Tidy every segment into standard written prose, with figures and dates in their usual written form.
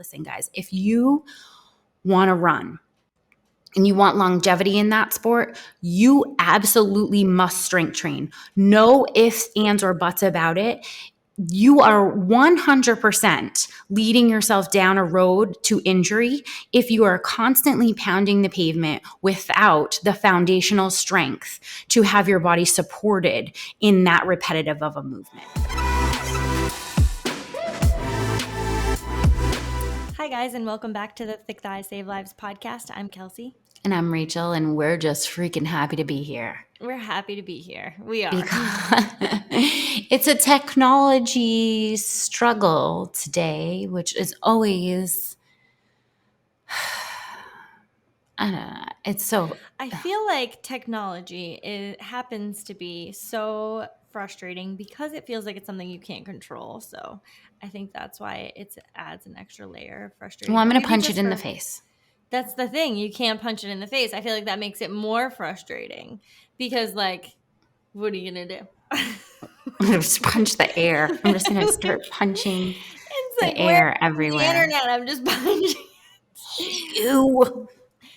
listen, guys, if you want to run and you want longevity in that sport, you absolutely must strength train. No ifs, ands, or buts about it. You are 100% leading yourself down a road to injury if you are constantly pounding the pavement without the foundational strength to have your body supported in that repetitive of a movement. Hi guys, and welcome back to the Thick Thighs Save Lives podcast. I'm Kelsey. And I'm Rachel, and we're just freaking happy to be here. We're happy to be here. We are. Because it's a technology struggle today, which is always, I don't know, it's so... I feel like technology happens to be so frustrating because it feels like it's something you can't control. So I think that's why it adds an extra layer of frustration. Well, I'm going to punch it in the face. That's the thing. You can't punch it in the face. I feel like that makes it more frustrating because, like, what are you going to do? I'm going to just punch the air. I'm just going to start punching the air everywhere. The internet, I'm just punching. Ew.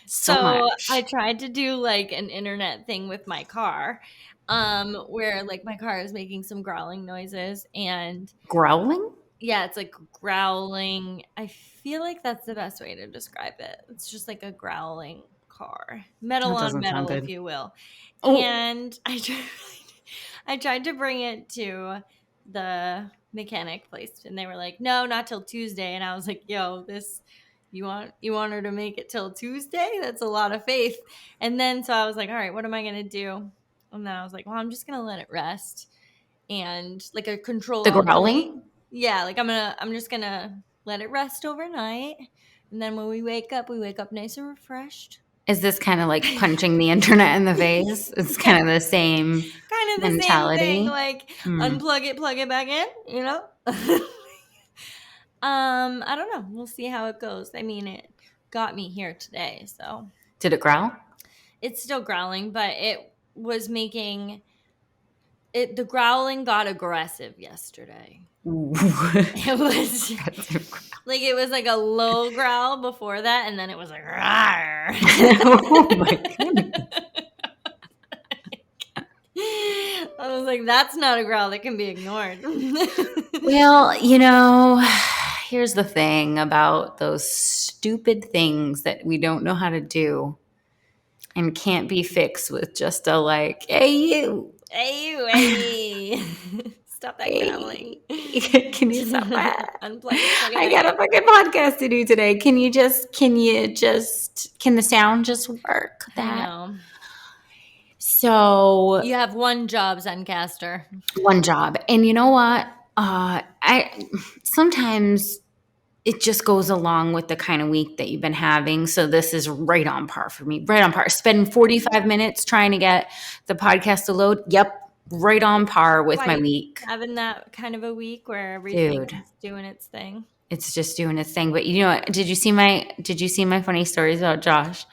So much. I tried to do like an internet thing with my car, where like my car is making some growling noises and growling. Yeah, it's like growling. I feel like that's the best way to describe it. It's just like a growling car, metal on metal, if you will. Oh. And I tried to bring it to the mechanic place, and they were like, "No, not till Tuesday." And I was like, "Yo, this." You want her to make it till Tuesday? That's a lot of faith. And then so I was like, all right, what am I going to do? And then I was like, well, I'm just going to let it rest. And like a control. The growling? Yeah, like I'm just going to let it rest overnight. And then when we wake up nice and refreshed. Is this kind of like punching the internet in the face? It's kind of the same mentality. Same thing, like unplug it, plug it back in, you know? I don't know. We'll see how it goes. I mean, it got me here today, so. Did it growl? It's still growling, but it was making it. The growling got aggressive yesterday. It was like it was like a low growl before that, and then it was like, rawr. Oh my goodness. I was like, that's not a growl that can be ignored. Well, you know, here's the thing about those stupid things that we don't know how to do and can't be fixed with just a like, hey, you. Hey, you, hey. Stop that growling. Can you stop that? Unplug it. I got a fucking podcast to do today. Can the sound just work? I know. So you have one job, Zencaster. One job. And you know what? Sometimes it just goes along with the kind of week that you've been having. So this is right on par for me. Right on par. Spend 45 minutes trying to get the podcast to load. Yep. Right on par with my week. Having that kind of a week where everything's doing its thing. It's just doing its thing. But you know what? Did you see my funny stories about Josh?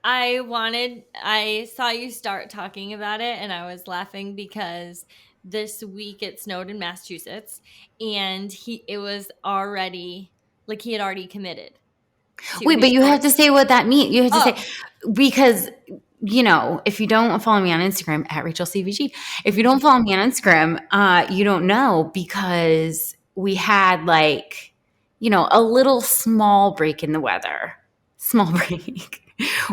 I saw you start talking about it, and I was laughing because this week it snowed in Massachusetts, and he had already committed. Wait, but you have to say what that means. You have to say, because, you know, if you don't follow me on Instagram at Rachael CVG, if you don't follow me on Instagram, you don't know, because we had like, you know, a little small break in the weather,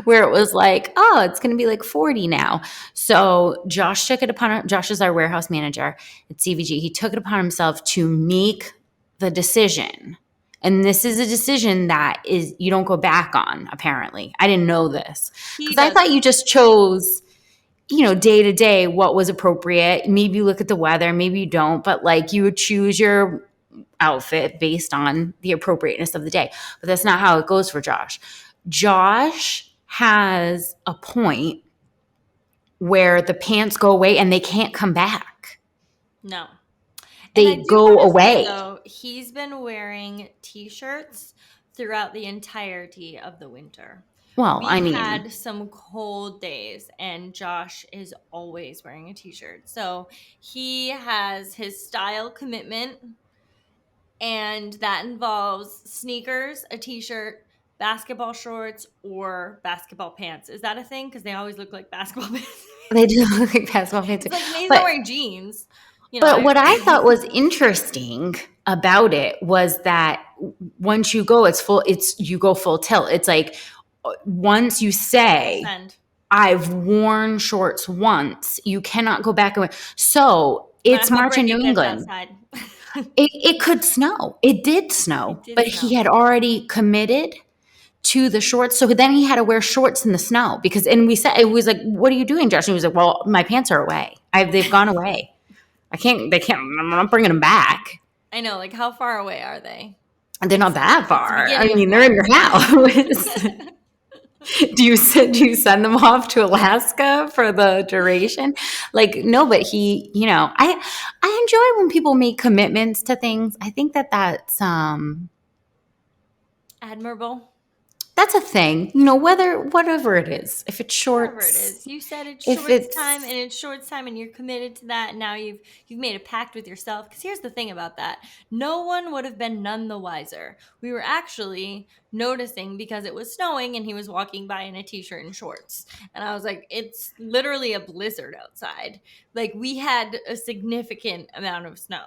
where it was like, oh, it's going to be like 40 now. So Josh is our warehouse manager at CVG. He took it upon himself to make the decision. And this is a decision that you don't go back on, apparently. I didn't know this. Because I thought you just chose, you know, day to day what was appropriate. Maybe you look at the weather, maybe you don't. But like you would choose your outfit based on the appropriateness of the day. But that's not how it goes for Josh. Josh has a point where the pants go away and they can't come back. No. They go away. Though, he's been wearing T-shirts throughout the entirety of the winter. Well, We had some cold days, and Josh is always wearing a T-shirt. So he has his style commitment. And that involves sneakers, a t-shirt, basketball shorts, or basketball pants. Is that a thing? Because they always look like basketball pants. They do look like basketball pants. It's like maybe But they're wearing jeans. But what I thought was interesting about it was that once you go, you go full tilt. It's like once you say, I've worn shorts once, you cannot go back. So it's March in New England. It could snow. It did snow, but he had already committed to the shorts. So then he had to wear shorts in the snow and we said, it was like, what are you doing, Josh? And he was like, well, my pants are away. They've gone away. I'm not bringing them back. I know. Like, how far away are they? They're not that far. I mean, they're in your house. Do you send them off to Alaska for the duration? Like, no, but I enjoy when people make commitments to things. I think that's admirable. That's a thing, whatever it is. If it's shorts, whatever it is, you said it's shorts time, and it's shorts time, and you're committed to that. And now you've made a pact with yourself. Because here's the thing about that: no one would have been none the wiser. We were actually noticing because it was snowing, and he was walking by in a t-shirt and shorts, and I was like, "It's literally a blizzard outside. Like we had a significant amount of snow."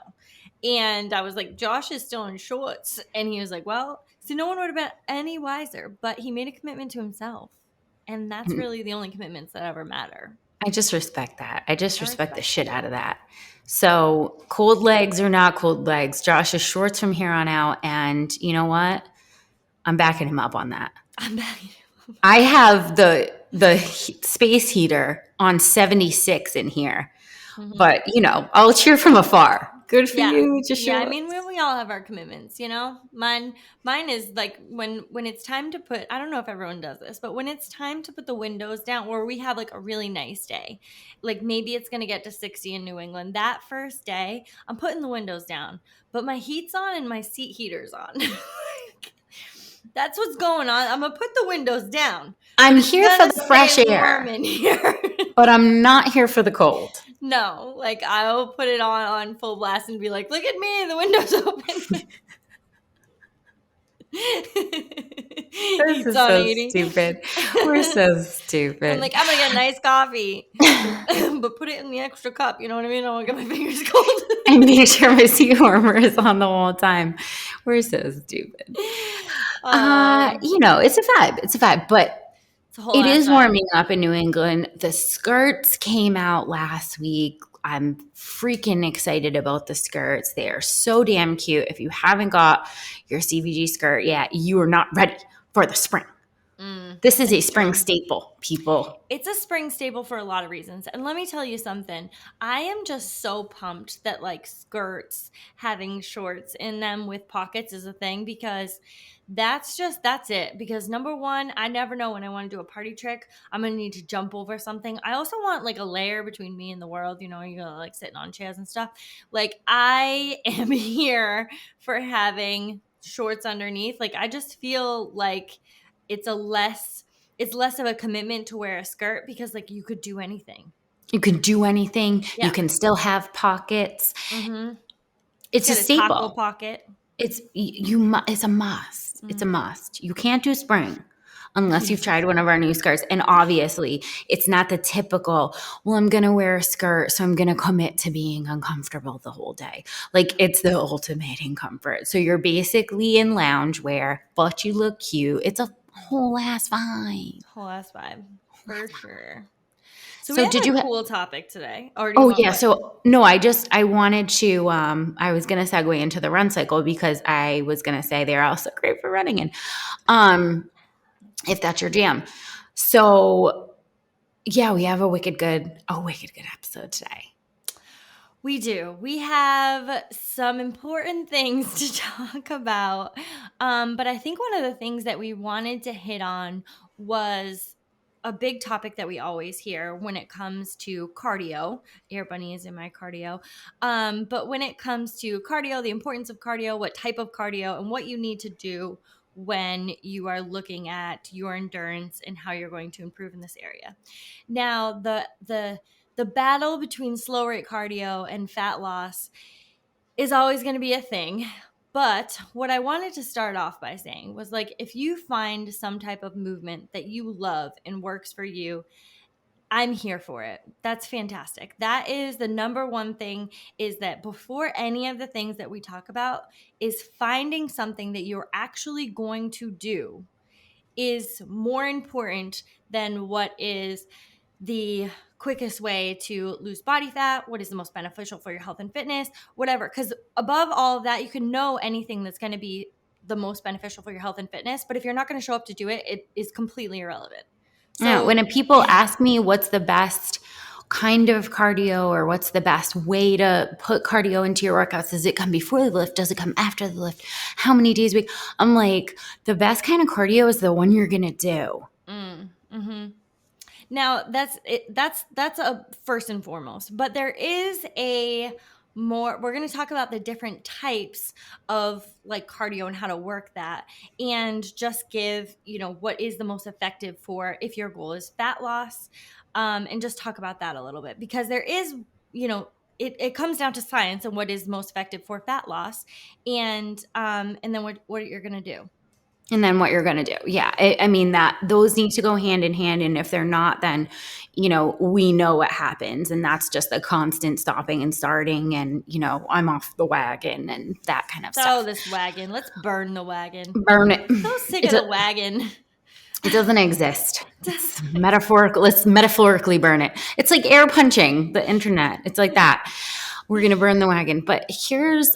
And I was like, Josh is still in shorts. And he was like, well, so no one would have been any wiser, but he made a commitment to himself. And that's really the only commitments that ever matter. I just respect that. I just respect the shit out of that. So cold legs or not cold legs, Josh is shorts from here on out. And you know what? I'm backing him up on that. I have the space heater on 76 in here. Mm-hmm. But, I'll cheer from afar. Good for you. I mean, we all have our commitments, Mine is like when it's time to put, I don't know if everyone does this, but when it's time to put the windows down, or we have like a really nice day, like maybe it's going to get to 60 in New England. That first day, I'm putting the windows down, but my heat's on and my seat heater's on. That's what's going on. I'm going to put the windows down. I'm here for the fresh air. In here. But I'm not here for the cold. No, like I'll put it on full blast and be like, look at me, the window's open. This is so stupid. We're so stupid. I'm like, I'm going to get a nice coffee, but put it in the extra cup. You know what I mean? I don't want to get my fingers cold. I make sure my seat warmer is on the whole time. We're so stupid. It's a vibe. It's a vibe, but it is warming up in New England. The skirts came out last week. I'm freaking excited about the skirts. They are so damn cute. If you haven't got your CVG skirt yet, you are not ready for the spring. This is a spring staple, people. It's a spring staple for a lot of reasons. And let me tell you something. I am just so pumped that like skirts having shorts in them with pockets is a thing, because that's it. Because number one, I never know when I want to do a party trick, I'm going to need to jump over something. I also want like a layer between me and the world. You're like sitting on chairs and stuff. Like I am here for having shorts underneath. Like I just feel like it's less of a commitment to wear a skirt, because like you could do anything. You can do anything. Yeah. You can still have pockets. Mm-hmm. It's a staple. Taco pocket. It's a must. Mm-hmm. It's a must. You can't do spring unless you've tried one of our new skirts. And obviously, it's not the typical, well, I'm going to wear a skirt, so I'm going to commit to being uncomfortable the whole day. Like, it's the ultimate in comfort. So you're basically in loungewear, but you look cute. It's a whole ass vibe. For sure. So we have a cool topic today. I wanted to, I was going to segue into the run cycle, because I was going to say they're also great for running in, if that's your jam. So yeah, we have a wicked good episode today. We do. We have some important things to talk about. But I think one of the things that we wanted to hit on was a big topic that we always hear when it comes to cardio. Air Bunny is in my cardio. But when it comes to cardio, the importance of cardio, what type of cardio, and what you need to do when you are looking at your endurance and how you're going to improve in this area. Now, the battle between slow rate cardio and fat loss is always going to be a thing. But what I wanted to start off by saying was like, if you find some type of movement that you love and works for you, I'm here for it. That's fantastic. That is the number one thing, is that before any of the things that we talk about, is finding something that you're actually going to do is more important than what is the quickest way to lose body fat, what is the most beneficial for your health and fitness, whatever. Because above all of that, you can know anything that's going to be the most beneficial for your health and fitness. But if you're not going to show up to do it, it is completely irrelevant. So when people ask me what's the best kind of cardio or what's the best way to put cardio into your workouts, does it come before the lift? Does it come after the lift? How many days a week? I'm like, the best kind of cardio is the one you're going to do. Mm-hmm. Now that's it. That's a first and foremost, but there is a more, we're going to talk about the different types of like cardio and how to work that, and just give, what is the most effective for if your goal is fat loss, and just talk about that a little bit, because there is, it comes down to science and what is most effective for fat loss, and then what you're going to do. And then what you're going to do. Yeah. I mean, that those need to go hand in hand. And if they're not, then, we know what happens. And that's just a constant stopping and starting. And, I'm off the wagon and that kind of stuff. Oh, this wagon. Let's burn the wagon. Burn it. I'm so sick of the wagon. It doesn't exist. It's metaphorical. Let's metaphorically burn it. It's like air punching the internet. It's like that. We're going to burn the wagon. But here's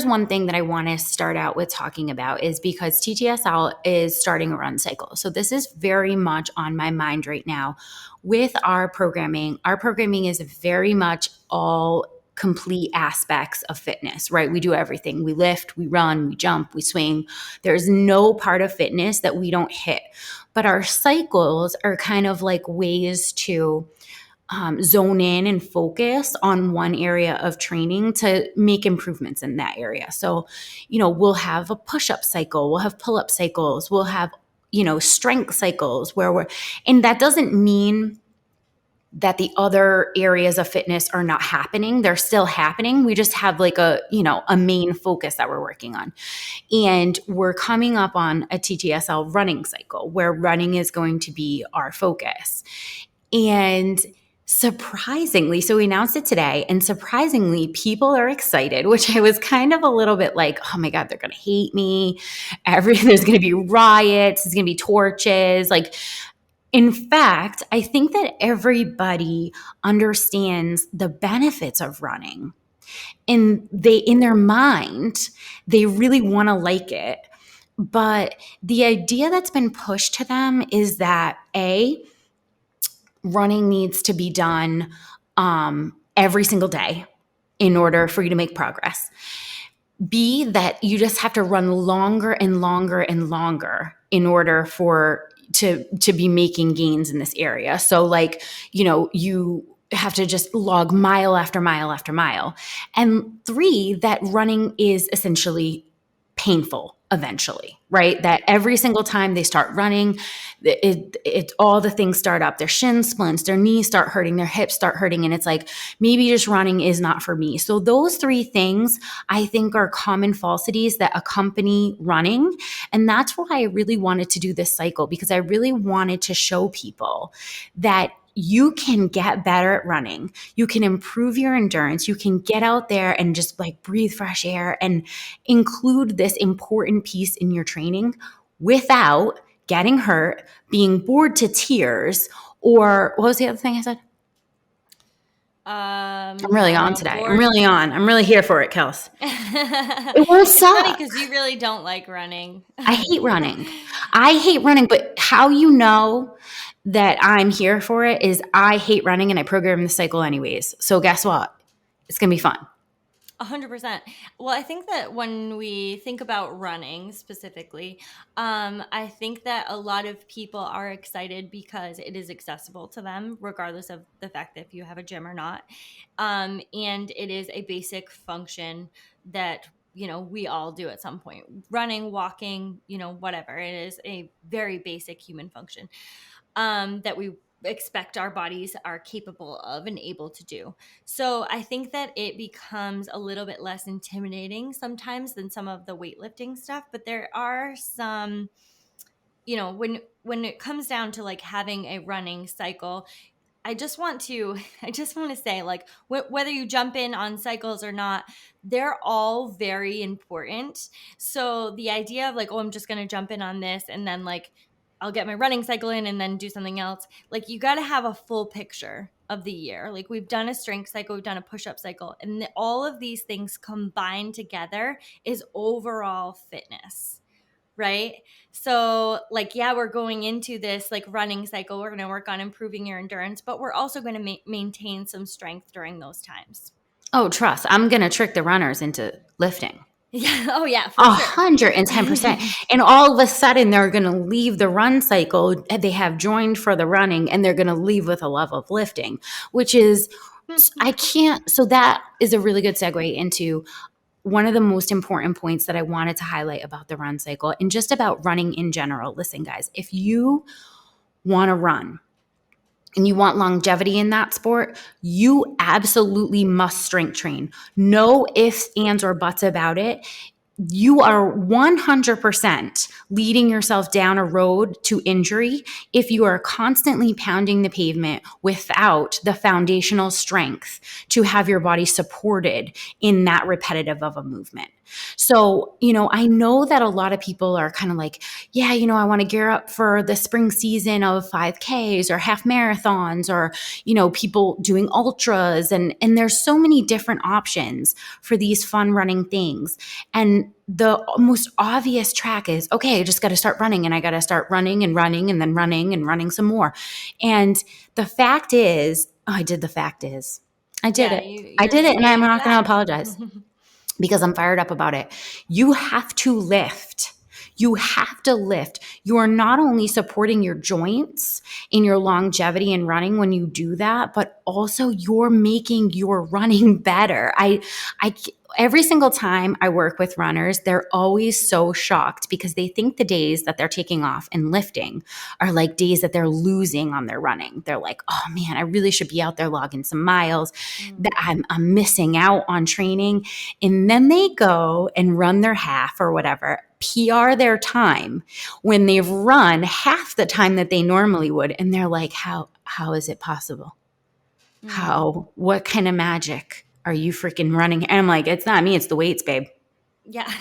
one thing that I want to start out with talking about, is because TTSL is starting a run cycle. So this is very much on my mind right now with our programming. Our programming is very much all complete aspects of fitness, right? We do everything. We lift, we run, we jump, we swing. There's no part of fitness that we don't hit. But our cycles are kind of like ways to zone in and focus on one area of training to make improvements in that area. So, we'll have a push-up cycle, we'll have pull-up cycles, we'll have, strength cycles and that doesn't mean that the other areas of fitness are not happening. They're still happening. We just have like a main focus that we're working on. And we're coming up on a TTSL running cycle where running is going to be our focus. And surprisingly, so we announced it today, and surprisingly, people are excited, which I was kind of a little bit like, oh my God, they're going to hate me. There's going to be riots. There's going to be torches. Like, in fact, I think that everybody understands the benefits of running. And in their mind, they really want to like it. But the idea that's been pushed to them is that running needs to be done every single day in order for you to make progress. B, that you just have to run longer and longer and longer in order to be making gains in this area. So like, you have to just log mile after mile after mile. And 3, that running is essentially painful eventually, right? That every single time they start running, it all the things start up. Their shin splints, their knees start hurting, their hips start hurting. And it's like, maybe just running is not for me. So those 3 things I think are common falsities that accompany running. And that's why I really wanted to do this cycle, because I really wanted to show people that you can get better at running. You can improve your endurance. You can get out there and just like breathe fresh air and include this important piece in your training without getting hurt, being bored to tears, or what was the other thing I said? I'm really on today. I'm really on. I'm really here for it, Kels. It won't suck. It's funny because you really don't like running. I hate running. I hate running, but how you know that I'm here for it is I hate running and I program the cycle anyways. So guess what? It's going to be fun. 100%. Well, I think that when we think about running specifically, I think that a lot of people are excited because it is accessible to them, regardless of the fact that if you have a gym or not. And it is a basic function that, we all do at some point. Running, walking, whatever. It is a very basic human function that we expect our bodies are capable of and able to do. So I think that it becomes a little bit less intimidating sometimes than some of the weightlifting stuff, but there are some, when it comes down to like having a running cycle, I just want to say, like, whether you jump in on cycles or not, they're all very important. So the idea of like, oh, I'm just going to jump in on this and then like I'll get my running cycle in and then do something else. Like, you got to have a full picture of the year. Like, we've done a strength cycle, we've done a push-up cycle, and all of these things combined together is overall fitness. Right? So, like, yeah, we're going into this like running cycle. We're going to work on improving your endurance, but we're also going to maintain some strength during those times. Oh, trust. I'm going to trick the runners into lifting. Yeah. Oh, yeah, for sure. 110%. And all of a sudden, they're going to leave the run cycle. They have joined for the running, and they're going to leave with a love of lifting, which is, I can't. So that is a really good segue into one of the most important points that I wanted to highlight about the run cycle and just about running in general. Listen, guys, if you want to run and you want longevity in that sport, you absolutely must strength train. No ifs, ands, or buts about it. You are 100% leading yourself down a road to injury if you are constantly pounding the pavement without the foundational strength to have your body supported in that repetitive of a movement. So, I know that a lot of people are kind of like, yeah, I want to gear up for the spring season of 5Ks or half marathons or, people doing ultras. And there's so many different options for these fun running things. And the most obvious track is, okay, I just got to start running, and I got to start running and running and then running and running some more. And the fact is, I did it. I did it. And I'm not going to apologize because I'm fired up about it. You have to lift. You have to lift. You are not only supporting your joints in your longevity and running when you do that, but also you're making your running better. Every single time I work with runners, they're always so shocked because they think the days that they're taking off and lifting are like days that they're losing on their running. They're like, oh man, I really should be out there logging some miles. That I'm missing out on training. And then they go and run their half or whatever, PR their time when they've run half the time that they normally would. And they're like, how is it possible? What kind of magic are you freaking running? And I'm like, it's not me, it's the weights, babe. Yeah.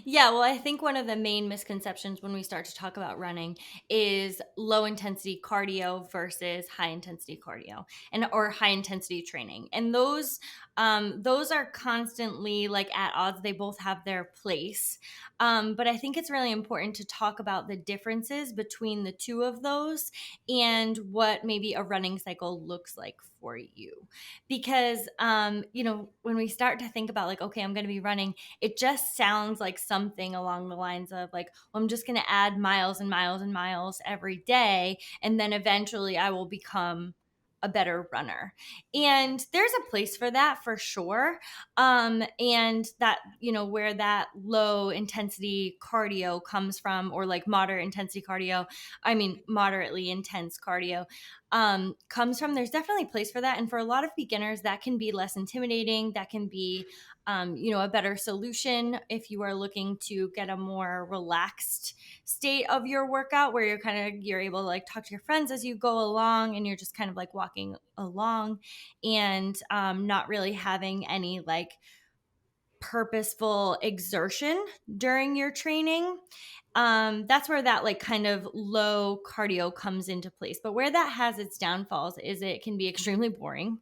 Yeah, well, I think one of the main misconceptions when we start to talk about running is low intensity cardio versus high intensity cardio or high intensity training. And those are constantly like at odds. They both have their place. But I think it's really important to talk about the differences between the two of those and what maybe a running cycle looks like for you. Because when we start to think about like, okay, I'm going to be running, it just sounds like something along the lines of like, well, I'm just going to add miles and miles and miles every day, and then eventually I will become a better runner. And there's a place for that for sure. And that, where that low intensity cardio comes from, or like moderately intense cardio comes from, there's definitely a place for that. And for a lot of beginners, that can be less intimidating. That can be, a better solution if you are looking to get a more relaxed state of your workout, where you're able to like talk to your friends as you go along, and you're just kind of like walking along and not really having any like purposeful exertion during your training. That's where that like kind of low cardio comes into place. But where that has its downfalls is it can be extremely boring.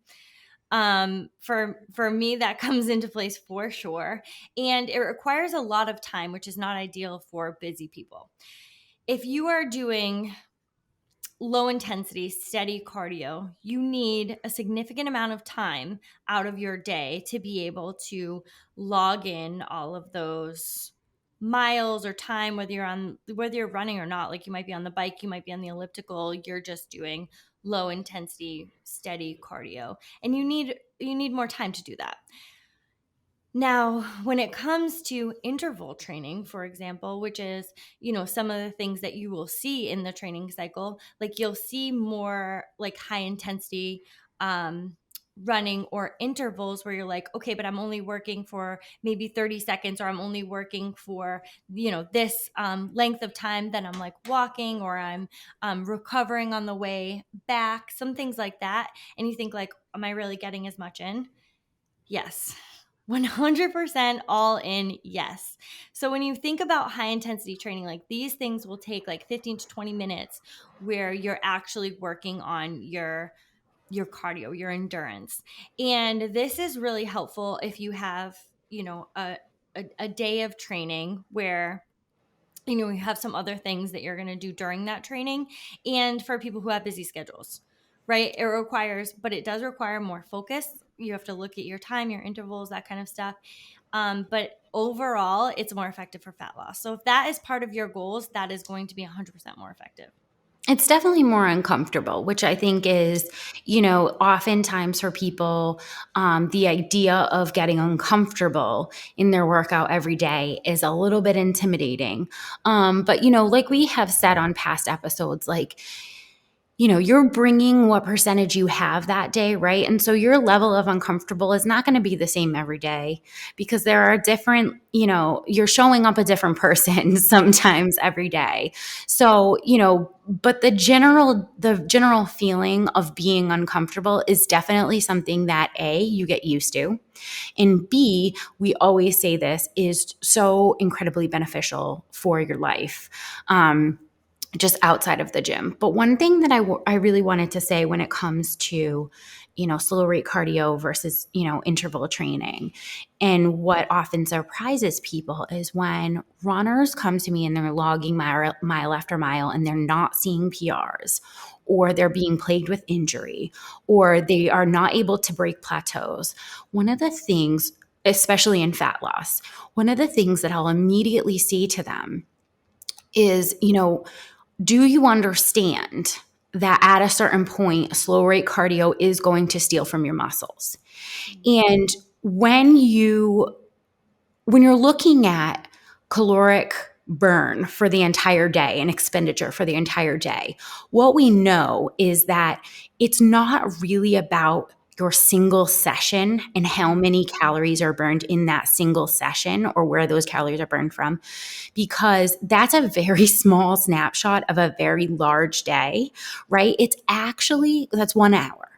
For me, that comes into place for sure. And it requires a lot of time, which is not ideal for busy people. If you are doing low intensity, steady cardio, you need a significant amount of time out of your day to be able to log in all of those miles or time, whether you're running or not. Like, you might be on the bike, you might be on the elliptical, you're just doing low intensity, steady cardio, and you need more time to do that. Now, when it comes to interval training, for example, which is, some of the things that you will see in the training cycle, like you'll see more like high intensity running or intervals where you're like, okay, but I'm only working for maybe 30 seconds, or I'm only working for, this length of time. Then I'm like walking, or I'm recovering on the way back, some things like that. And you think like, am I really getting as much in? Yes. 100% all in, yes. So when you think about high intensity training, like these things will take like 15 to 20 minutes where you're actually working on your endurance. And this is really helpful if you have, a day of training where you have some other things that you're going to do during that training, and for people who have busy schedules, right? But it does require more focus. You have to look at your time, your intervals, that kind of stuff. But overall, it's more effective for fat loss. So if that is part of your goals, that is going to be 100% more effective. It's definitely more uncomfortable, which I think is, oftentimes for people, the idea of getting uncomfortable in their workout every day is a little bit intimidating. But, like we have said on past episodes, like, you're bringing what percentage you have that day, right? And so your level of uncomfortable is not going to be the same every day, because there are different, you're showing up a different person sometimes every day. So, but the general feeling of being uncomfortable is definitely something that A, you get used to, and B, we always say this, is so incredibly beneficial for your life. Just outside of the gym. But one thing that I really wanted to say when it comes to, slow rate cardio versus, interval training, and what often surprises people is when runners come to me and they're logging mile after mile and they're not seeing PRs, or they're being plagued with injury, or they are not able to break plateaus. One of the things, especially in fat loss, one of the things that I'll immediately say to them is, do you understand that at a certain point, slow rate cardio is going to steal from your muscles? And when you're looking at caloric burn for the entire day and expenditure for the entire day, what we know is that it's not really about your single session and how many calories are burned in that single session, or where those calories are burned from, because that's a very small snapshot of a very large day, right? That's 1 hour.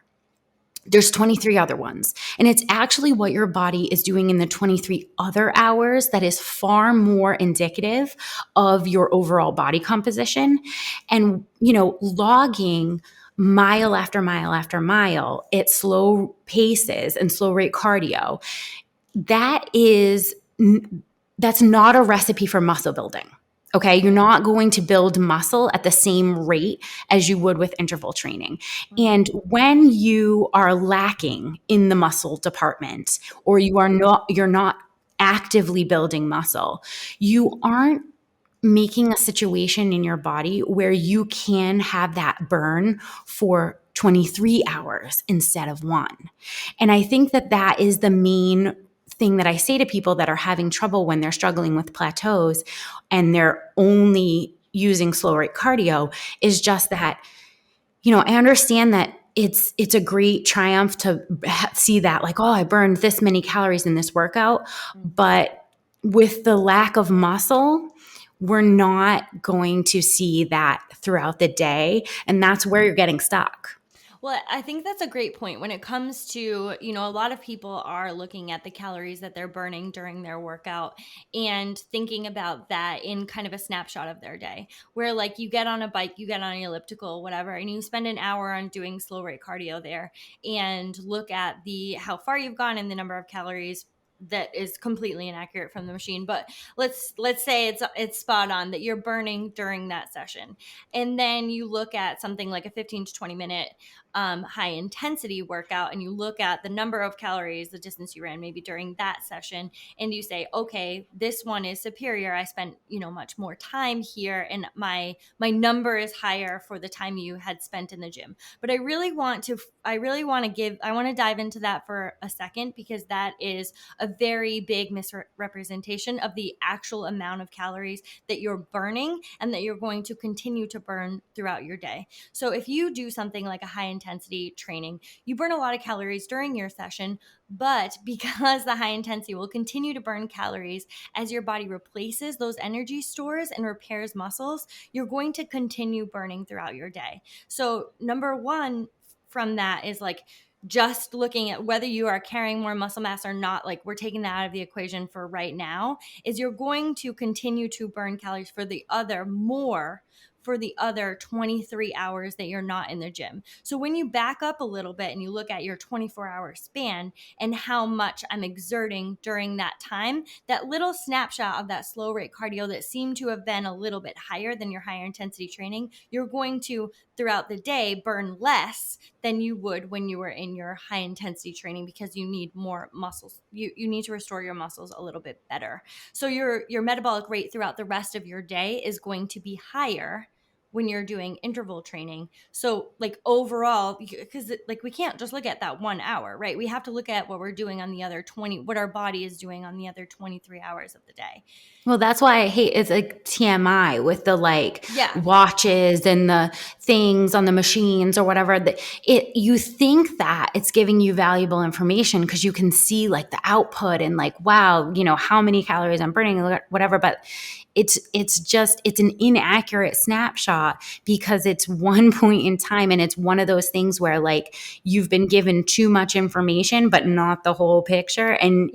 There's 23 other ones. And it's actually what your body is doing in the 23 other hours that is far more indicative of your overall body composition. And, logging mile after mile after mile at slow paces and slow rate cardio, that's not a recipe for muscle building. Okay. You're not going to build muscle at the same rate as you would with interval training. And when you are lacking in the muscle department, or you're not actively building muscle, you aren't making a situation in your body where you can have that burn for 23 hours instead of 1. And I think that is the main thing that I say to people that are having trouble when they're struggling with plateaus and they're only using slow rate cardio, is just that, I understand that it's a great triumph to see that, like, oh, I burned this many calories in this workout. But with the lack of muscle, we're not going to see that throughout the day. And that's where you're getting stuck. Well, I think that's a great point. When it comes to, a lot of people are looking at the calories that they're burning during their workout and thinking about that in kind of a snapshot of their day, where like you get on a bike, you get on an elliptical, whatever, and you spend an hour on doing slow rate cardio there and look at how far you've gone and the number of calories that is completely inaccurate from the machine. But let's say it's spot on that you're burning during that session. And then you look at something like a 15 to 20 minute high intensity workout, and you look at the number of calories, the distance you ran maybe during that session, and you say, okay, this one is superior. I spent, much more time here, and my number is higher for the time you had spent in the gym. But I want to dive into that for a second, because that is a very big misrepresentation of the actual amount of calories that you're burning and that you're going to continue to burn throughout your day. So if you do something like a high intensity training, you burn a lot of calories during your session, but because the high intensity will continue to burn calories as your body replaces those energy stores and repairs muscles, you're going to continue burning throughout your day. So number one from that is like, just looking at whether you are carrying more muscle mass or not, like we're taking that out of the equation for right now, is you're going to continue to burn calories for the other 23 hours that you're not in the gym. So when you back up a little bit and you look at your 24-hour span and how much I'm exerting during that time, that little snapshot of that slow rate cardio that seemed to have been a little bit higher than your higher intensity training, you're going to throughout the day burn less than you would when you were in your high intensity training, because you need more muscles. You need to restore your muscles a little bit better. So your metabolic rate throughout the rest of your day is going to be higher when you're doing interval training. So like overall, because like we can't just look at that 1 hour, right? We have to look at what we're doing on the other what our body is doing on the other 23 hours of the day. Well, that's why I hate it's like TMI with the watches and the things on the machines or whatever. You think that it's giving you valuable information because you can see like the output and like, wow, how many calories I'm burning, whatever. But it's an inaccurate snapshot because it's one point in time, and it's one of those things where like you've been given too much information but not the whole picture, and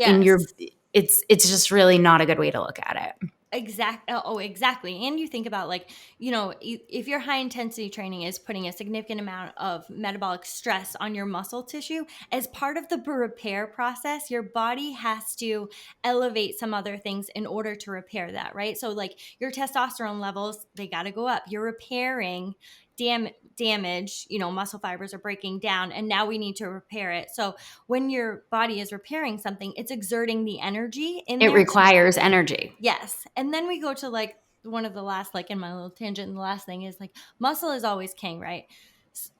it's just really not a good way to look at it. Exactly. And you think about like, if your high intensity training is putting a significant amount of metabolic stress on your muscle tissue, as part of the repair process, your body has to elevate some other things in order to repair that, right? So like your testosterone levels, they got to go up. You're repairing damage, muscle fibers are breaking down, and now we need to repair it. So when your body is repairing something, it's exerting the energy in there. It requires energy. Yes. And then we go to like one of the last, like in my little tangent, the last thing is like muscle is always king, right?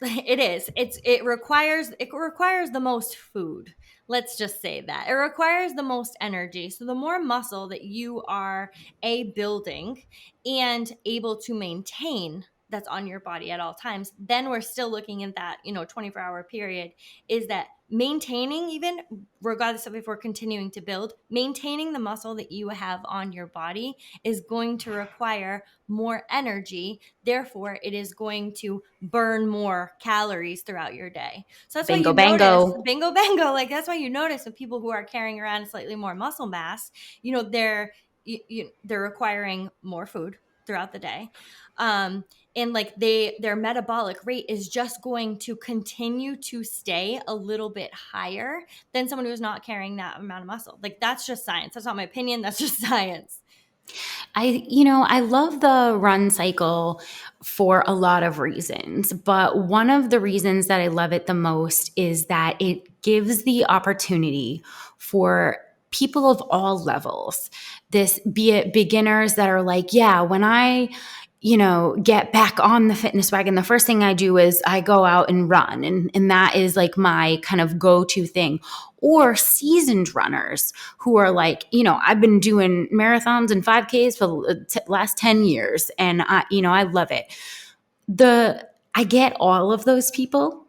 It is. It requires the most food. Let's just say that. It requires the most energy. So the more muscle that you are building and able to maintain that's on your body at all times, then we're still looking at that, 24-hour period, is that maintaining, even regardless of if we're continuing to build, maintaining the muscle that you have on your body is going to require more energy. Therefore, it is going to burn more calories throughout your day. So that's why you notice, bingo, bango, like that's why you notice with people who are carrying around slightly more muscle mass, they're requiring more food throughout the day. And like their metabolic rate is just going to continue to stay a little bit higher than someone who's not carrying that amount of muscle. Like that's just science. That's not my opinion. That's just science. I love the run cycle for a lot of reasons, but one of the reasons that I love it the most is that it gives the opportunity for people of all levels, be it beginners that are like, yeah, when I get back on the fitness wagon, the first thing I do is I go out and run. And that is like my kind of go-to thing. Or seasoned runners who are like, I've been doing marathons and 5Ks for the last 10 years. And I love it. I get all of those people,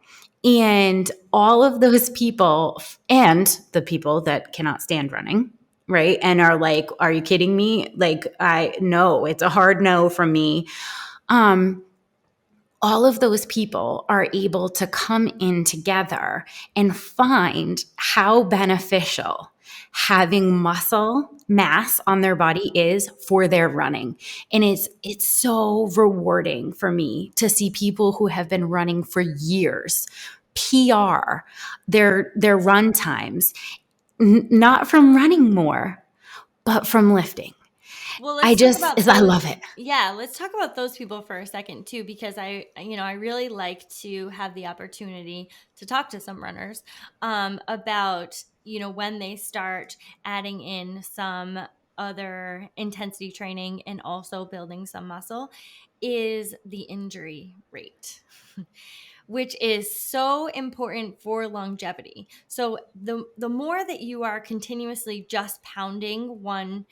and all of those people and the people that cannot stand running, right? And are like, are you kidding me? Like, no, it's a hard no from me. All of those people are able to come in together and find how beneficial having muscle mass on their body is for their running. And it's so rewarding for me to see people who have been running for years PR their run times, not from running more, but from lifting. Well, let's talk about I those. love it. Yeah, let's talk about those people for a second too, because I really like to have the opportunity to talk to some runners about, when they start adding in some other intensity training and also building some muscle, is the injury rate. Which is so important for longevity. So the more that you are continuously just pounding one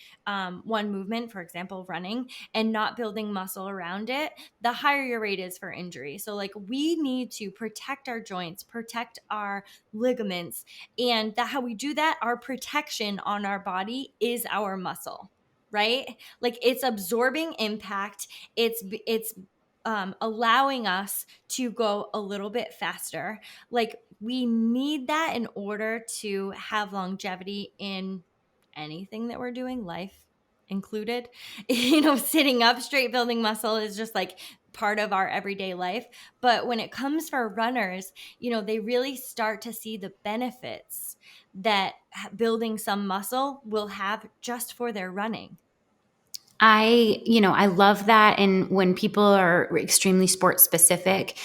movement, for example, running, and not building muscle around it, the higher your rate is for injury. So like we need to protect our joints, protect our ligaments, and that how we do that, our protection on our body is our muscle, right? Like it's absorbing impact. It's allowing us to go a little bit faster. Like we need that in order to have longevity in anything that we're doing, life included. Sitting up straight, building muscle is just like part of our everyday life. But when it comes for runners, they really start to see the benefits that building some muscle will have just for their running. I love that. And when people are extremely sport specific,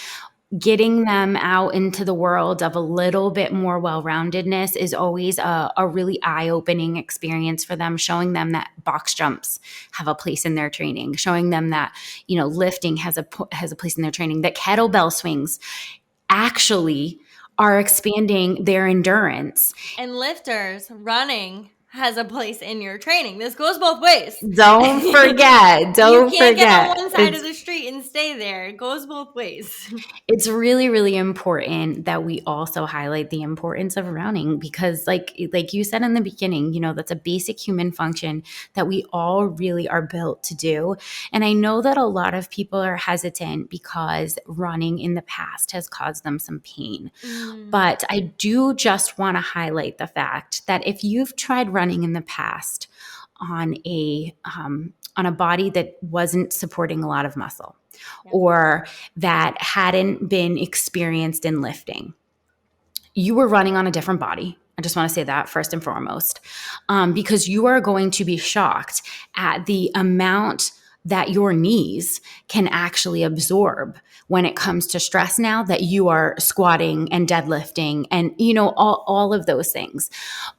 getting them out into the world of a little bit more well-roundedness is always a really eye-opening experience for them, showing them that box jumps have a place in their training, showing them that, lifting has a place in their training, that kettlebell swings actually are expanding their endurance. And lifters, running has a place in your training. This goes both ways. Don't forget. You can't get on one side of the street and stay there. It goes both ways. It's really, really important that we also highlight the importance of running because like you said in the beginning, that's a basic human function that we all really are built to do. And I know that a lot of people are hesitant because running in the past has caused them some pain. But I do just want to highlight the fact that if you've tried running in the past on a body that wasn't supporting a lot of muscle, or that hadn't been experienced in lifting, you were running on a different body. I just want to say that first and foremost, because you are going to be shocked at the amount that your knees can actually absorb when it comes to stress now that you are squatting and deadlifting and, all of those things.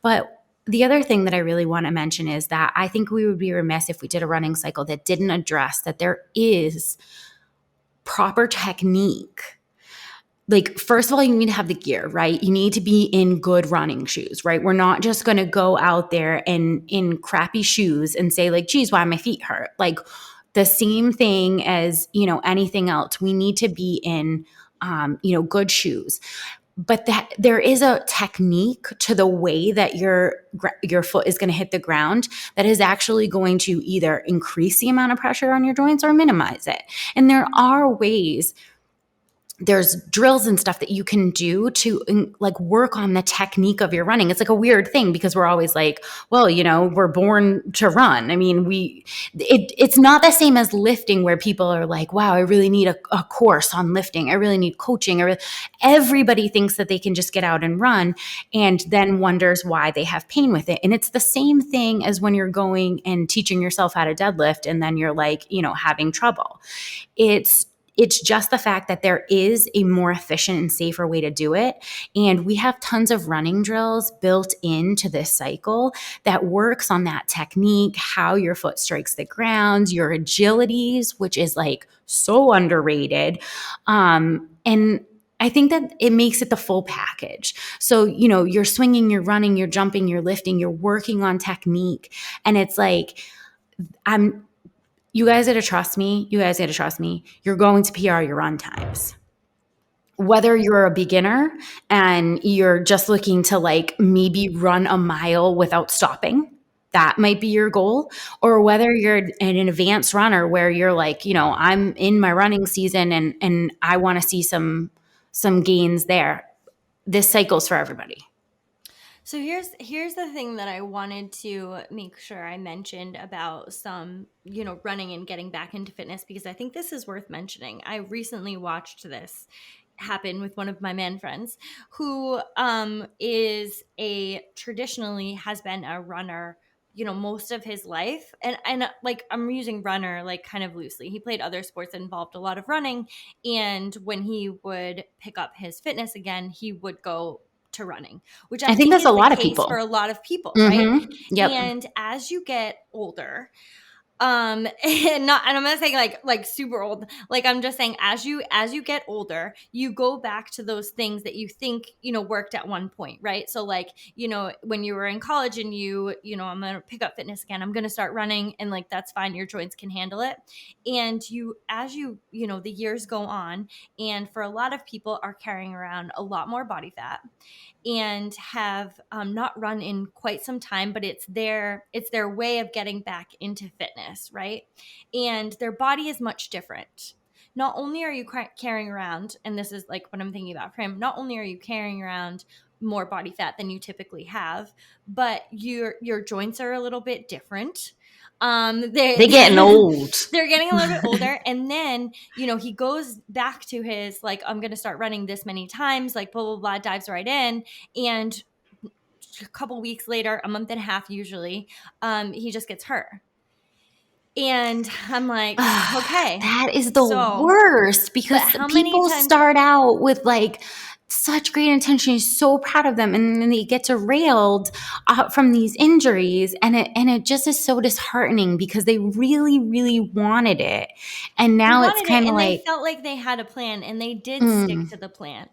But the other thing that I really want to mention is that I think we would be remiss if we did a running cycle that didn't address that there is proper technique. Like, first of all, you need to have the gear, right? You need to be in good running shoes, right? We're not just going to go out there and in crappy shoes and say like, geez, why my feet hurt? Like the same thing as, anything else. We need to be in, good shoes. But that there is a technique to the way that your foot is going to hit the ground that is actually going to either increase the amount of pressure on your joints or minimize it. And there are ways, there's drills and stuff that you can do to like work on the technique of your running. It's like a weird thing because we're always like, well, we're born to run. I mean, it's not the same as lifting where people are like, wow, I really need a course on lifting. I really need coaching. Everybody thinks that they can just get out and run and then wonders why they have pain with it. And it's the same thing as when you're going and teaching yourself how to deadlift and then you're like, having trouble. It's just the fact that there is a more efficient and safer way to do it. And we have tons of running drills built into this cycle that works on that technique, how your foot strikes the ground, your agilities, which is like so underrated. And I think that it makes it the full package. So, you're swinging, you're running, you're jumping, you're lifting, you're working on technique. And it's like, you guys got to trust me. You guys got to trust me. You're going to PR your run times. Whether you're a beginner and you're just looking to like maybe run a mile without stopping, that might be your goal. Or whether you're an advanced runner where you're like, I'm in my running season and I want to see some gains there. This cycle's for everybody. So here's the thing that I wanted to make sure I mentioned about some, running and getting back into fitness, because I think this is worth mentioning. I recently watched this happen with one of my man friends who traditionally has been a runner, most of his life. And like, I'm using runner like kind of loosely. He played other sports that involved a lot of running. And when he would pick up his fitness again, he would go to running, which I think think that's is a the lot of case for people. a lot of people, right? Mm-hmm. Yep. And as you get older, and I'm not saying like super old, like I'm just saying as you get older, you go back to those things that you think worked at one point, right? So like, when you were in college and I'm gonna pick up fitness again, I'm gonna start running, and like that's fine, your joints can handle it. And as the years go on, and for a lot of people are carrying around a lot more body fat and have not run in quite some time, but it's their way of getting back into fitness, right? And their body is much different. Not only are you carrying around, and this is like what I'm thinking about for him, not only are you carrying around more body fat than you typically have, but your joints are a little bit different. They're getting old. They're getting a little bit older. And then, he goes back to his, like, I'm going to start running this many times, like blah, blah, blah, dives right in. And a couple weeks later, a month and a half usually, he just gets hurt. And I'm like, okay. That is the worst, because people start out with like such great intention. He's so proud of them, and then they get derailed from these injuries, and it just is so disheartening because they really, really wanted it, and now it's kind of like they felt like they had a plan, and they did stick to the plan.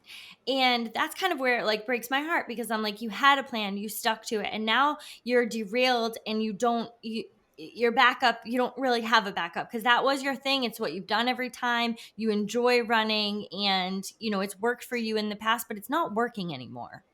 And that's kind of where it like breaks my heart, because I'm like, you had a plan, you stuck to it, and now you're derailed, and your backup, you don't really have a backup, because that was your thing. It's what you've done every time. You enjoy running, and it's worked for you in the past, but it's not working anymore.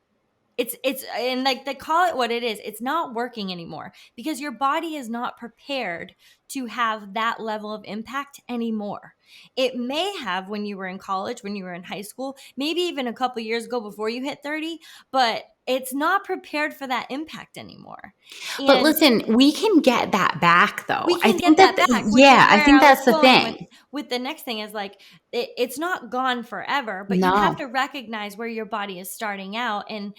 It's and like, they call it what it is. It's not working anymore because your body is not prepared to have that level of impact anymore. It may have when you were in college, when you were in high school, maybe even a couple years ago before you hit 30, but it's not prepared for that impact anymore. But listen, we can get that back, though. We can get that back, which is I think where I that's was the going thing. with the next thing is like, it's not gone forever, but you No. have to recognize where your body is starting out. And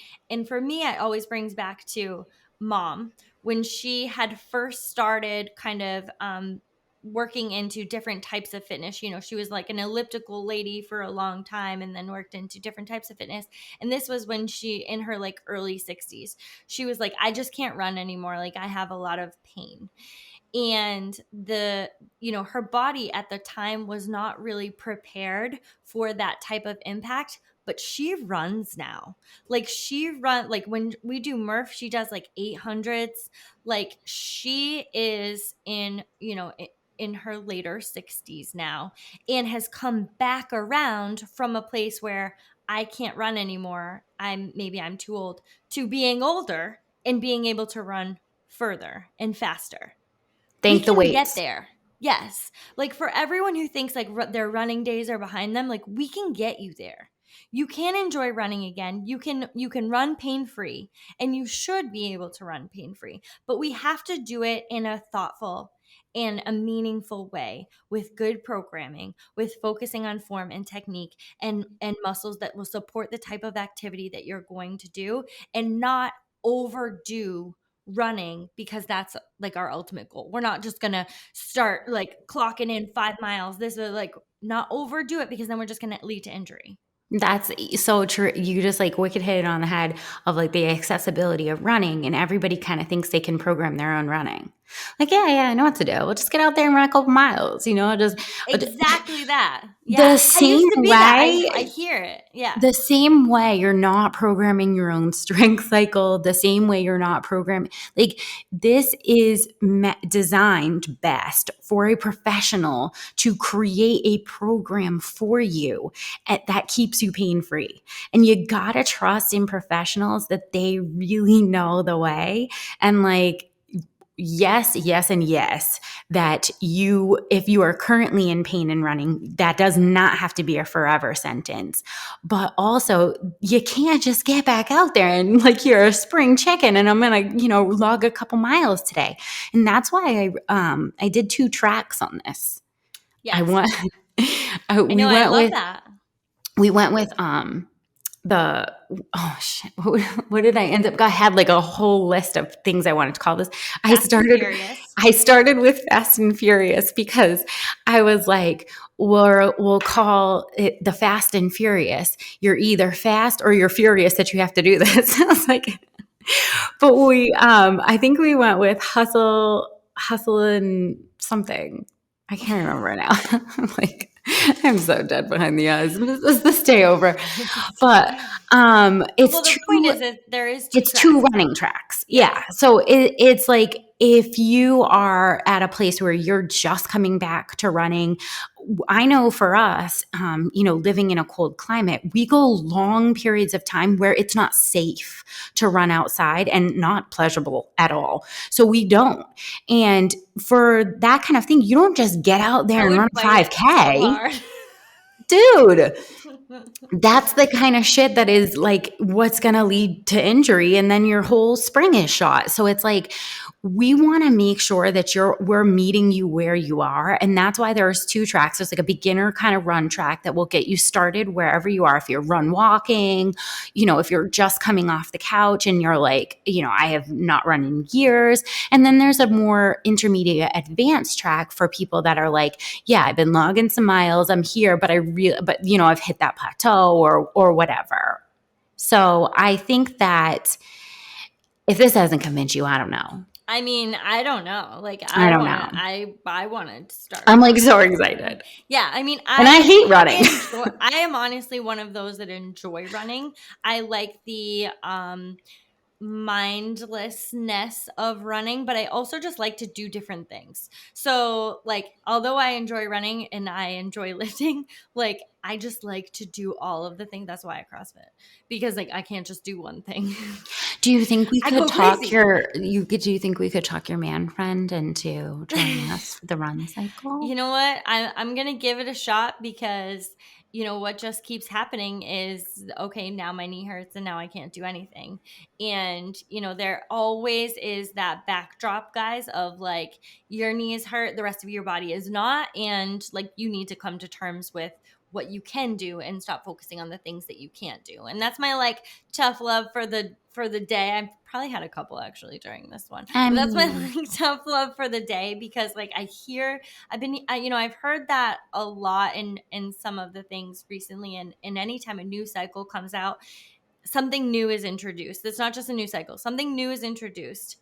for me, it always brings back to Mom, when she had first started kind of working into different types of fitness. She was like an elliptical lady for a long time, and then worked into different types of fitness. And this was when she, in her like early 60s, she was like, I just can't run anymore. Like, I have a lot of pain. And her body at the time was not really prepared for that type of impact, but she runs now. Like, like when we do Murph, she does like 800s. Like, she is in her later 60s now, and has come back around from a place where I can't run anymore. I'm too old, to being older and being able to run further and faster. We can get there. Yes. Like, for everyone who thinks like their running days are behind them, like, we can get you there. You can enjoy running again. You can run pain-free, and you should be able to run pain-free. But we have to do it in a thoughtful and a meaningful way, with good programming, with focusing on form and technique, and muscles that will support the type of activity that you're going to do, and not overdo running, because that's like our ultimate goal. We're not just gonna start like clocking in 5 miles. This is like, not overdo it, because then we're just gonna lead to injury. That's so true. You just like wicked hit it on the head of like the accessibility of running, and everybody kind of thinks they can program their own running. Like, yeah, I know what to do. We'll just get out there and run a couple miles, just exactly that. Yeah. The same I used to be way, that. I hear it. Yeah. The same way you're not programming your own strength cycle, the same way you're not programming, like, this is designed best for a professional to create a program for you that keeps you pain-free. And you gotta trust in professionals that they really know the way. And like, yes, and yes, that if you are currently in pain and running, that does not have to be a forever sentence. But also, you can't just get back out there and like, you're a spring chicken and I'm going to, log a couple miles today. And that's why I did 2 tracks on this. Yes. I love that. We went with oh shit, what did I end up? I had like a whole list of things I wanted to call this. Fast and Furious. I started with Fast and Furious because I was like, we'll call it the Fast and Furious. You're either fast or you're furious that you have to do this. I was like, but I think we went with hustle and something. I can't remember now. I'm like, I'm so dead behind the eyes. Is this day over? But it's well, the point is that there is two running tracks. Yeah. So it's like if you are at a place where you're just coming back to running, I know for us, living in a cold climate, we go long periods of time where it's not safe to run outside and not pleasurable at all. So we don't. And for that kind of thing, you don't just get out there and run 5K. Dude, that's the kind of shit that is like what's going to lead to injury, and then your whole spring is shot. So it's like we want to make sure that we're meeting you where you are, and that's why there's two tracks. There's like a beginner kind of run track that will get you started wherever you are. If you're run walking, if you're just coming off the couch and you're like, I have not run in years. And then there's a more intermediate advanced track for people that are like, yeah, I've been logging some miles, I'm here, but I've hit that plateau or whatever. So I think that if this doesn't convince you, I don't know. I mean, I don't know. Like, I don't know. I want to start. I'm like so excited. Yeah, I mean, I hate running. I am honestly one of those that enjoy running. I like the mindlessness of running, but I also just like to do different things. So like, although I enjoy running and I enjoy lifting, like I just like to do all of the things. That's why I CrossFit, because like I can't just do one thing. Do you think we could talk your man friend into joining us for the run cycle? You know what? I'm gonna give it a shot, because what just keeps happening is, okay, now my knee hurts and now I can't do anything. And, there always is that backdrop, guys, of like your knee is hurt, the rest of your body is not. And like you need to come to terms with what you can do and stop focusing on the things that you can't do. And that's my like tough love for the day. I've probably had a couple actually during this one. But that's my like tough love for the day, because like I've heard that a lot in some of the things recently, and anytime a new cycle comes out, something new is introduced. It's not just a new cycle. Something new is introduced.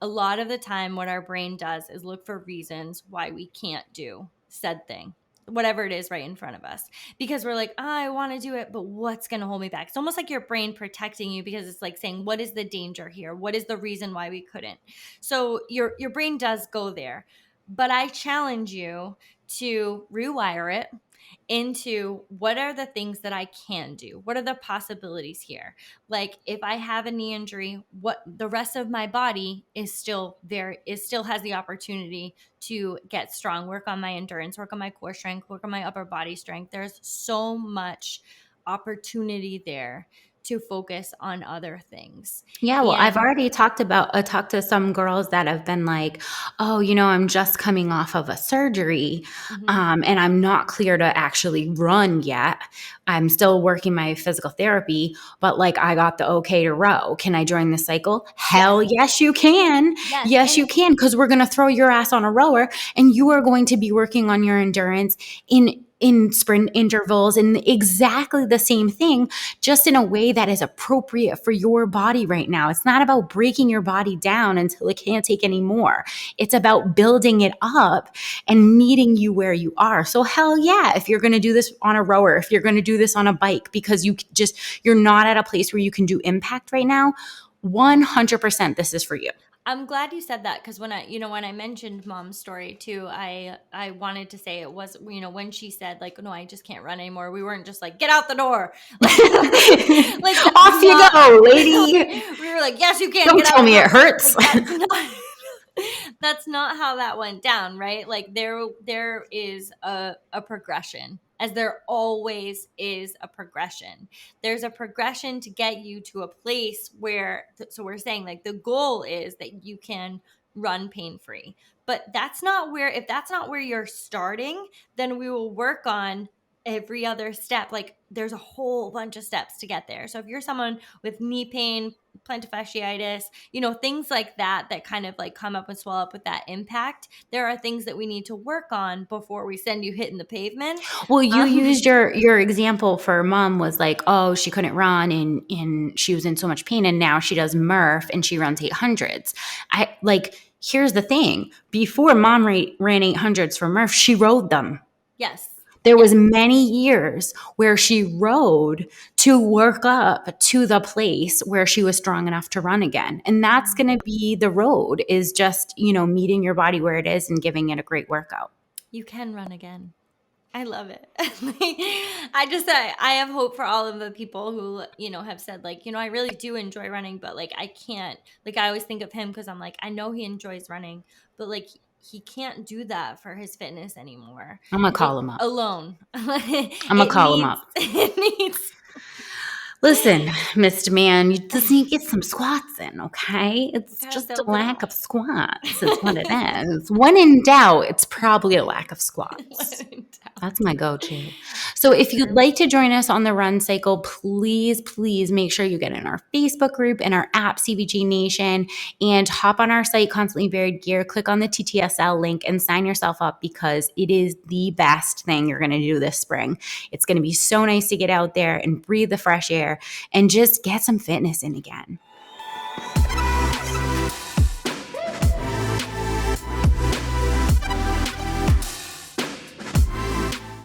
A lot of the time what our brain does is look for reasons why we can't do said thing, whatever it is right in front of us, because we're like, I want to do it, but what's going to hold me back? It's almost like your brain protecting you, because it's like saying, what is the danger here? What is the reason why we couldn't? So your brain does go there, but I challenge you to rewire it into, what are the things that I can do? What are the possibilities here? Like if I have a knee injury, what the rest of my body is still there, still has the opportunity to get strong, work on my endurance, work on my core strength, work on my upper body strength. There's so much opportunity there to focus on other things. Yeah, well, I've already talked to some girls that have been like, oh, I'm just coming off of a surgery, and I'm not clear to actually run yet. I'm still working my physical therapy, but like I got the okay to row. Can I join the cycle? Hell yes, you can. Yes, you can, because we're going to throw your ass on a rower, and you are going to be working on your endurance in sprint intervals, and exactly the same thing, just in a way that is appropriate for your body right now. It's not about breaking your body down until it can't take any more. It's about building it up and meeting you where you are. So hell yeah, if you're going to do this on a rower, if you're going to do this on a bike, because you're not at a place where you can do impact right now, 100% this is for you. I'm glad you said that, because when I mentioned Mom's story too, I wanted to say it was, when she said like, no, I just can't run anymore. We weren't just like, get out the door. Like off you go, lady. We were like, yes, you can. Don't tell me it hurts. Like, that's not how that went down, right? Like there is a progression, as there always is a progression. There's a progression to get you to a place where, so we're saying like the goal is that you can run pain-free. But if that's not where you're starting, then we will work on every other step. Like there's a whole bunch of steps to get there. So if you're someone with knee pain, plantar fasciitis, things like that kind of like come up and swell up with that impact, there are things that we need to work on before we send you hitting the pavement. Well, you used your example for mom was like, oh, she couldn't run and she was in so much pain, and now she does Murph and she runs 800s. Here's the thing. Before mom ran 800s for Murph, she rode them. Yes. There was many years where she rode to work up to the place where she was strong enough to run again. And that's going to be the road, is just, meeting your body where it is and giving it a great workout. You can run again. I love it. I have hope for all of the people who, have said like, I really do enjoy running, but like, I can't, like, I always think of him because I'm like, I know he enjoys running, but like, he can't do that for his fitness anymore. I'm going to call him up. Alone. I'm going to call him up. It needs. Listen, Mr. Man, you just need to get some squats in, okay? It's just a lack of squats is what it is. When in doubt, it's probably a lack of squats. That's my go-to. So if you'd like to join us on the run cycle, please make sure you get in our Facebook group and our app, CVG Nation, and hop on our site, Constantly Varied Gear, click on the TTSL link and sign yourself up, because it is the best thing you're going to do this spring. It's going to be so nice to get out there and breathe the fresh air and just get some fitness in again.